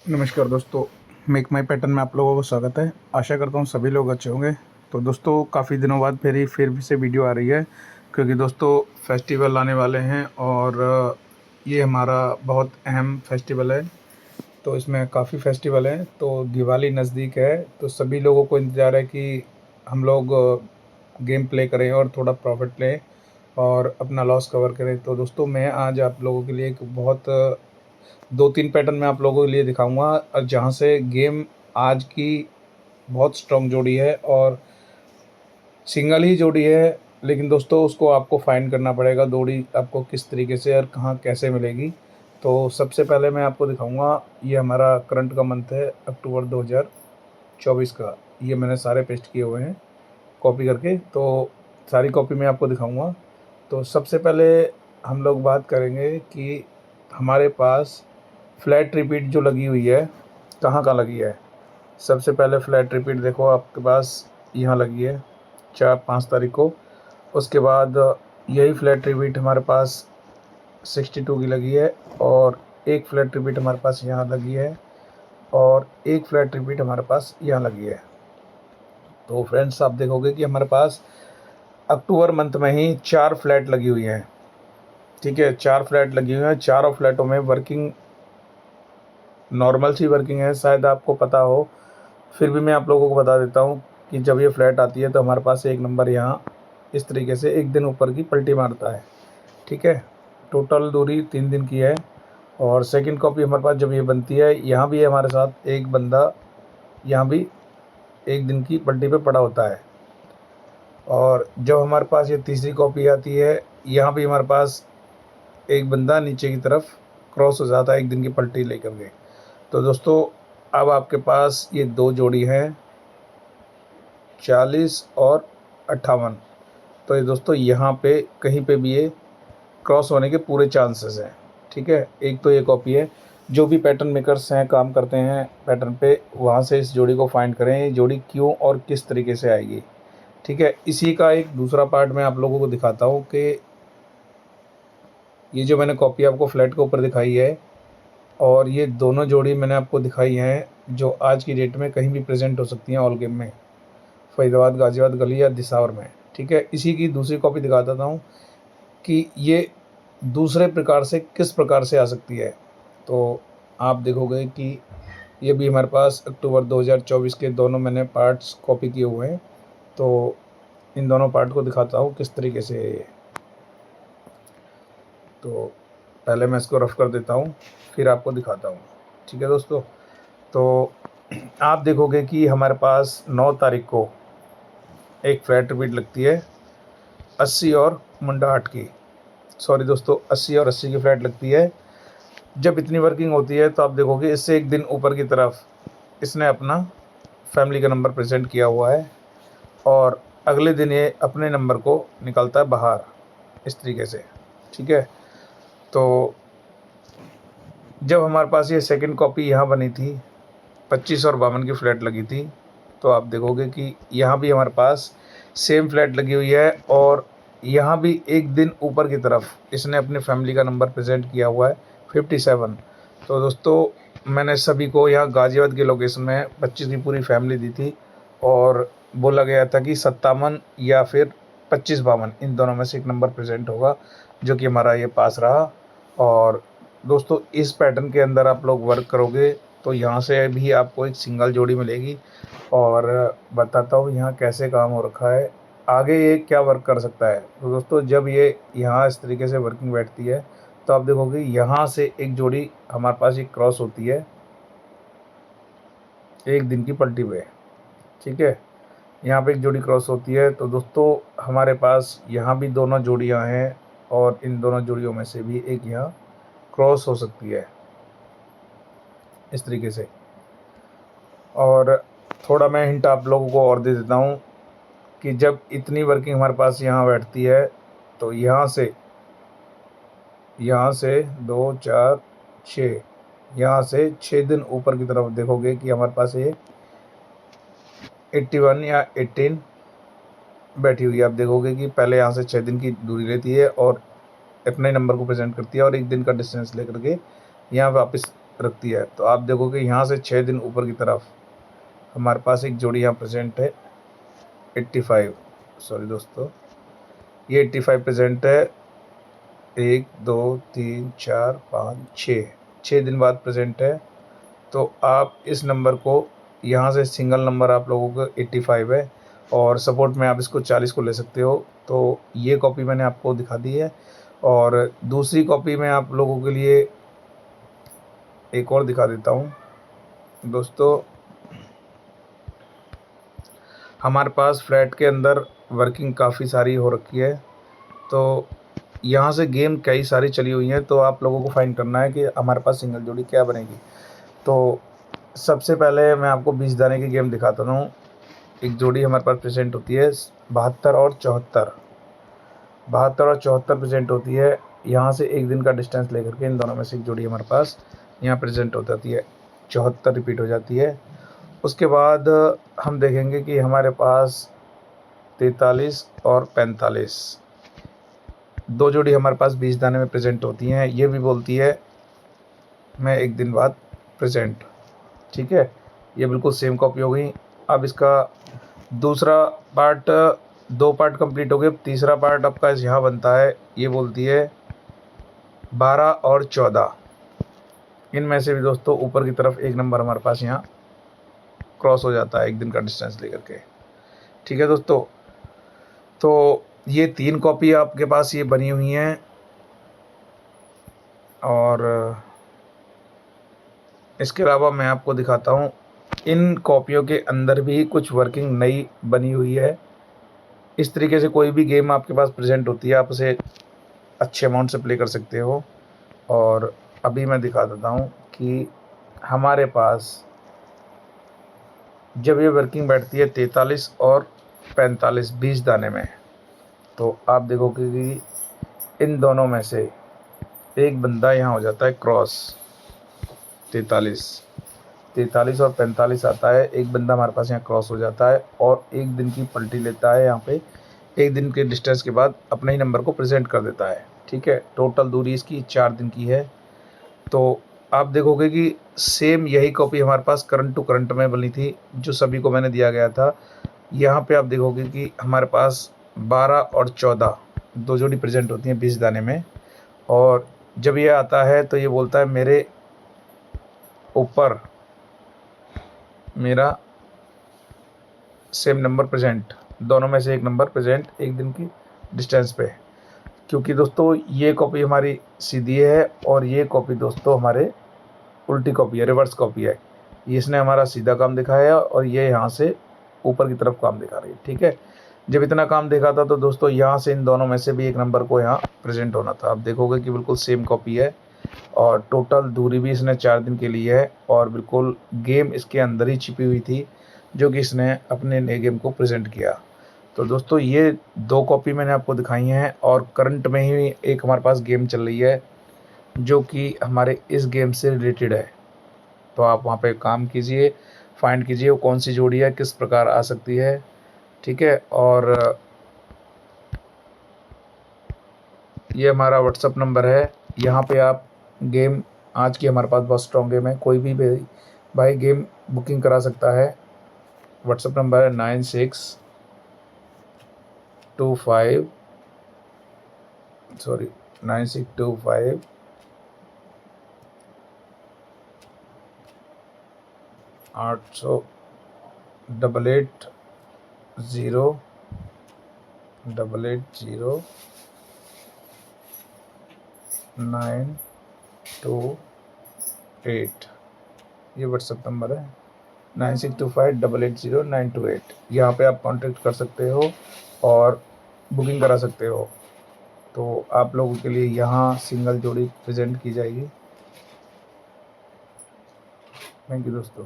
नमस्कार दोस्तों, मेक माई पैटर्न में आप लोगों को स्वागत है। आशा करता हूँ सभी लोग अच्छे होंगे। तो दोस्तों, काफ़ी दिनों बाद फिर से वीडियो आ रही है, क्योंकि दोस्तों फेस्टिवल आने वाले हैं और ये हमारा बहुत अहम फेस्टिवल है। तो इसमें काफ़ी फेस्टिवल हैं। तो दिवाली नज़दीक है, तो सभी लोगों को इंतज़ार है कि हम लोग गेम प्ले करें और थोड़ा प्रॉफिट लें और अपना लॉस कवर करें। तो दोस्तों, मैं आज आप लोगों के लिए एक बहुत 2-3 पैटर्न मैं आप लोगों के लिए दिखाऊंगा, और जहां से गेम आज की बहुत स्ट्रॉन्ग जोड़ी है और सिंगल ही जोड़ी है, लेकिन दोस्तों उसको आपको फाइंड करना पड़ेगा जोड़ी आपको किस तरीके से और कहाँ कैसे मिलेगी। तो सबसे पहले मैं आपको दिखाऊंगा, ये हमारा करंट का मंथ है अक्टूबर 2024 का। ये मैंने सारे पेस्ट किए हुए हैं कॉपी करके, तो सारी कॉपी मैं आपको दिखाऊंगा। तो सबसे पहले हम लोग बात करेंगे कि हमारे पास फ्लैट रिपीट जो लगी हुई है, कहाँ लगी है। सबसे पहले फ्लैट रिपीट देखो, आपके पास यहाँ लगी है 4-5 तारीख को। उसके बाद यही फ्लैट रिपीट हमारे पास 62 की लगी है, और एक फ्लैट रिपीट हमारे पास यहाँ लगी है, और एक फ्लैट रिपीट हमारे पास यहाँ लगी है। तो फ्रेंड्स, आप देखोगे कि हमारे पास अक्टूबर मंथ में ही 4 फ्लैट लगी हुई हैं। ठीक है, 4 फ्लैट लगी हुई हैं। चारों फ्लैटों में वर्किंग नॉर्मल सी वर्किंग है, शायद आपको पता हो, फिर भी मैं आप लोगों को बता देता हूँ कि जब ये फ्लैट आती है तो हमारे पास एक नंबर यहाँ इस तरीके से एक दिन ऊपर की पलटी मारता है। ठीक है, टोटल दूरी 3 दिन की है। और सेकंड कॉपी हमारे पास जब ये बनती है, यहाँ भी हमारे साथ एक बंदा यहाँ भी एक दिन की पलटी पे पड़ा होता है। और जब हमारे पास ये तीसरी कॉपी आती है, यहाँ भी हमारे पास एक बंदा नीचे की तरफ क्रॉस हो जाता है एक दिन की पलटी लेकर के। तो दोस्तों, अब आपके पास ये 2 जोड़ी हैं, 40 और 58। तो ये दोस्तों, यहाँ पे कहीं पे भी ये क्रॉस होने के पूरे चांसेस हैं। ठीक है, एक तो ये कॉपी है। जो भी पैटर्न मेकर्स हैं, काम करते हैं पैटर्न पे, वहाँ से इस जोड़ी को फाइंड करें, ये जोड़ी क्यों और किस तरीके से आएगी। ठीक है, इसी का एक दूसरा पार्ट मैं आप लोगों को दिखाता हूँ कि ये जो मैंने कॉपी आपको फ्लैट के ऊपर दिखाई है, और ये दोनों जोड़ी मैंने आपको दिखाई हैं, जो आज की डेट में कहीं भी प्रेजेंट हो सकती हैं ऑल गेम में, फरीदाबाद, गाजियाबाद, गली या दिसावर में। ठीक है, इसी की दूसरी कॉपी दिखा देता हूँ कि ये दूसरे प्रकार से किस प्रकार से आ सकती है। तो आप देखोगे कि ये भी हमारे पास अक्टूबर 2024 के दोनों मैंने पार्ट्स कॉपी किए हुए हैं। तो इन दोनों पार्ट को दिखाता हूँ किस तरीके से। तो पहले मैं इसको रफ कर देता हूँ, फिर आपको दिखाता हूँ। ठीक है दोस्तों, तो आप देखोगे कि हमारे पास 9 तारीख को एक फ्लैट रिपीट लगती है 80 और मुंडा हाट की। सॉरी दोस्तों, 80 और 80 की फ्लैट लगती है। जब इतनी वर्किंग होती है तो आप देखोगे इससे एक दिन ऊपर की तरफ इसने अपना फैमिली का नंबर प्रेजेंट किया हुआ है, और अगले दिन ये अपने नंबर को निकालता है बाहर इस तरीके से। ठीक है, तो जब हमारे पास ये सेकंड कॉपी यहाँ बनी थी, 25 और 52 की फ्लैट लगी थी, तो आप देखोगे कि यहाँ भी हमारे पास सेम फ्लैट लगी हुई है, और यहाँ भी एक दिन ऊपर की तरफ इसने अपनी फैमिली का नंबर प्रेजेंट किया हुआ है 57। तो दोस्तों, मैंने सभी को यहाँ गाजियाबाद के लोकेशन में 25 की पूरी फैमिली दी थी, और बोला गया था कि 57 या फिर 25-52 इन दोनों में से एक नंबर प्रेजेंट होगा, जो कि हमारा ये पास रहा। और दोस्तों, इस पैटर्न के अंदर आप लोग वर्क करोगे तो यहाँ से भी आपको एक सिंगल जोड़ी मिलेगी, और बताता हूँ यहाँ कैसे काम हो रखा है, आगे ये क्या वर्क कर सकता है। तो दोस्तों, जब ये यहाँ इस तरीके से वर्किंग बैठती है, तो आप देखोगे यहाँ से एक जोड़ी हमारे पास एक क्रॉस होती है एक दिन की पलटी पे। ठीक है, यहाँ पे एक जोड़ी क्रॉस होती है। तो दोस्तों, हमारे पास यहाँ भी दोनों जोड़ियाँ हैं, और इन दोनों जोड़ियों में से भी एक यहाँ क्रॉस हो सकती है इस तरीके से। और थोड़ा मैं हिंट आप लोगों को और दे देता हूँ कि जब इतनी वर्किंग हमारे पास यहाँ बैठती है, तो यहाँ से 2, 4, 6, यहाँ से 6 दिन ऊपर की तरफ देखोगे कि हमारे पास ये 81 या 18 बैठी हुई है। आप देखोगे कि पहले यहाँ से 6 दिन की दूरी लेती है और अपने नंबर को प्रेजेंट करती है, और एक दिन का डिस्टेंस लेकर के यहाँ वापस रखती है। तो आप देखोगे यहाँ से 6 दिन ऊपर की तरफ हमारे पास एक जोड़ी यहाँ प्रेजेंट है 85, सॉरी दोस्तों, ये 85 प्रेजेंट है। 1 2 3 4 5 6 दिन बाद प्रेजेंट है। तो आप इस नंबर को यहाँ से सिंगल नंबर आप लोगों को 85 है और सपोर्ट में आप इसको 40 को ले सकते हो। तो ये कॉपी मैंने आपको दिखा दी है और दूसरी कॉपी मैं आप लोगों के लिए एक और दिखा देता हूँ दोस्तों। हमारे पास फ्लैट के अंदर वर्किंग काफ़ी सारी हो रखी है, तो यहाँ से गेम कई सारी चली हुई हैं। तो आप लोगों को फाइंड करना है कि हमारे पास सिंगल जोड़ी क्या बनेगी। तो सबसे पहले मैं आपको 20 दाने की गेम दिखाता हूँ। एक जोड़ी हमारे पास प्रेजेंट होती है 72 और 74, 72 और 74 प्रेजेंट होती है। यहाँ से एक दिन का डिस्टेंस लेकर के इन दोनों में से एक जोड़ी हमारे पास यहाँ प्रेजेंट हो जाती है, 74 रिपीट हो जाती है। उसके बाद हम देखेंगे कि हमारे पास 43 और 45 दो जोड़ी हमारे पास 20 दाने में प्रेजेंट होती हैं। ये भी बोलती है मैं एक दिन बाद प्रेजेंट, ठीक है। ये बिल्कुल सेम कॉपी हो गई। अब इसका दूसरा पार्ट, 2 पार्ट कंप्लीट हो गए। तीसरा पार्ट आपका यहाँ बनता है, ये बोलती है 12 और 14। इनमें से भी दोस्तों ऊपर की तरफ एक नंबर हमारे पास यहाँ क्रॉस हो जाता है एक दिन का डिस्टेंस लेकर के, ठीक है दोस्तों। तो ये 3 कॉपी आपके पास ये बनी हुई हैं और इसके अलावा मैं आपको दिखाता हूँ इन कॉपियों के अंदर भी कुछ वर्किंग नई बनी हुई है। इस तरीके से कोई भी गेम आपके पास प्रेजेंट होती है, आप उसे अच्छे अमाउंट से प्ले कर सकते हो। और अभी मैं दिखा देता हूँ कि हमारे पास जब ये वर्किंग बैठती है 43 और 45 20 दाने में, तो आप देखोगे कि इन दोनों में से एक बंदा यहाँ हो जाता है क्रॉस। 43 और 45 आता है, एक बंदा हमारे पास यहाँ क्रॉस हो जाता है और एक दिन की पलटी लेता है। यहाँ पे एक दिन के डिस्टेंस के बाद अपने ही नंबर को प्रेजेंट कर देता है, ठीक है। टोटल दूरी इसकी 4 दिन की है। तो आप देखोगे कि सेम यही कॉपी हमारे पास करंट टू करंट में बनी थी, जो सभी को मैंने दिया गया था। यहाँ पे आप देखोगे कि हमारे पास 12 और 14 दो जोड़ी प्रेजेंट होती हैं 20 दाने में। और जब ये आता है तो ये बोलता है मेरे ऊपर मेरा सेम नंबर प्रेजेंट, दोनों में से एक नंबर प्रेजेंट एक दिन की डिस्टेंस पे। क्योंकि दोस्तों ये कॉपी हमारी सीधी है और ये कॉपी दोस्तों हमारे उल्टी कॉपी है, रिवर्स कॉपी है। इसने हमारा सीधा काम दिखाया और ये यहाँ से ऊपर की तरफ काम दिखा रही है, ठीक है। जब इतना काम देखा था तो दोस्तों यहाँ से इन दोनों में से भी एक नंबर को यहाँ प्रेजेंट होना था। आप देखोगे कि बिल्कुल सेम कॉपी है और टोटल दूरी भी इसने 4 दिन के लिए है और बिल्कुल गेम इसके अंदर ही छिपी हुई थी जो कि इसने अपने नए गेम को प्रेजेंट किया। तो दोस्तों ये 2 कॉपी मैंने आपको दिखाई हैं और करंट में ही एक हमारे पास गेम चल रही है जो कि हमारे इस गेम से रिलेटेड है। तो आप वहाँ पे काम कीजिए, फाइंड कीजिए वो कौन सी जोड़ी है, किस प्रकार आ सकती है, ठीक है। और ये हमारा व्हाट्सअप नंबर है, यहाँ पे आप गेम, आज की हमारे पास बहुत स्ट्रॉन्ग गेम है, कोई भी भाई गेम बुकिंग करा सकता है। व्हाट्सअप नंबर है 9625 800 8880928। ये व्हाट्सअप नंबर है 9625880928। यहाँ पे आप कांटेक्ट कर सकते हो और बुकिंग करा सकते हो। तो आप लोगों के लिए यहाँ सिंगल जोड़ी प्रेजेंट की जाएगी। थैंक यू दोस्तों।